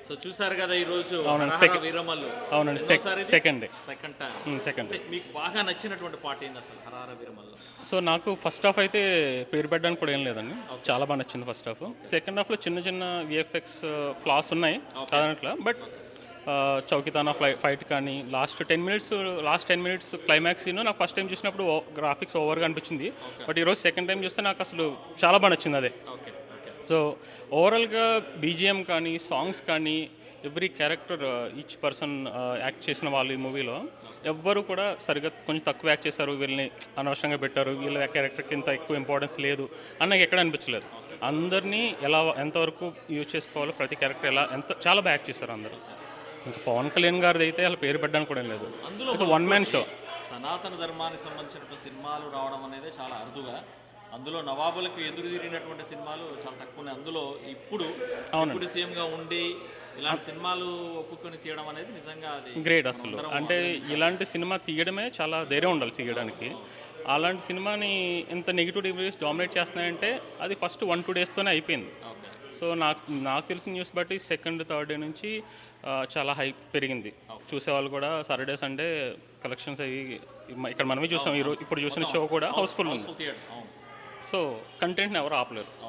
So చూసారు కదా ఈరోజు అవునండి, హరహర వీరమల్లు. అవునండి, ఎన్నోసారి ఇది? Second day. Second time. Second day. అంటే మీకు బాగా నచ్చినటువంటి పాట ఏంది అసలు హరహర వీరమల్లు? సో నాకు ఫస్ట్ హాఫ్ అయితే పేరు పెట్టడానికి కూడా ఏం లేదండి, చాలా బాగా నచ్చింది ఫస్ట్ హాఫ్. సెకండ్ హాఫ్లో చిన్న చిన్న విఎఫ్ఎక్స్ ఫ్లాస్ ఉన్నాయి కాదనట్లా, బట్ చౌకితానా ఫైట్ కానీ లాస్ట్ 10 మినిట్స్ క్లైమాక్స్ సీన్ నాకు ఫస్ట్ టైం చూసినప్పుడు గ్రాఫిక్స్ ఓవర్గా అనిపించింది. బట్ ఈరోజు సెకండ్ టైం చూస్తే నాకు అసలు చాలా బాగా నచ్చింది అదే. Okay okay. సో ఓవరాల్గా బీజిఎం కానీ సాంగ్స్ కానీ every character each person act చేసిన వాళ్ళు ఈ మూవీలో ఎవ్వరు కూడా సరిగ్గా కొంచెం తక్కువ యాక్ట్ చేశారు, వీళ్ళని అనవసరంగా పెట్టారు, వీళ్ళ క్యారెక్టర్కి ఇంత ఎక్కువ ఇంపార్టెన్స్ లేదు అన్నకి ఎక్కడ అనిపించలేదు. అందరినీ ఎంతవరకు యూజ్ చేసుకోవాలో ప్రతి క్యారెక్టర్ చాలా బాగా యాక్ట్ చేశారు అందరూ. ఇంకా పవన్ కళ్యాణ్ గారిది అయితే అలా పేరు పెట్టడానికి కూడా ఏం లేదు, అందులో వన్ మ్యాన్ షో. సనాతన ధర్మానికి సంబంధించిన సినిమాలు రావడం అనేది చాలా అరుదుగా. అందులో నవాబులకు ఎదురు తిరిగినటువంటి సినిమాలు చాలా తక్కువనే. అందులో ఇప్పుడు సీఎంగా ఉండి ఇలాంటి సినిమాలు ఒప్పుకొని తీయడం అనేది నిజంగా అది గ్రేట్ అసలు. అంటే ఇలాంటి సినిమా తీయడమే చాలా ధైర్యం ఉండాలి తీయడానికి. అలాంటి సినిమాని ఎంత నెగిటివ్ రివ్యూస్ డామినేట్ చేస్తున్నాయంటే అది ఫస్ట్ 1-2 డేస్తోనే అయిపోయింది. సో నాకు తెలిసిన న్యూస్ బట్టి సెకండ్ థర్డ్ డే నుంచి చాలా హైప్ పెరిగింది. చూసేవాళ్ళు కూడా సాటర్డే సండే కలెక్షన్స్ అయ్యి ఇక్కడ మనమే చూసాం, ఇప్పుడు చూసిన షో కూడా హౌస్ఫుల్ ఉంది. సో కంటెంట్ని ఎవరు ఆపలేరు.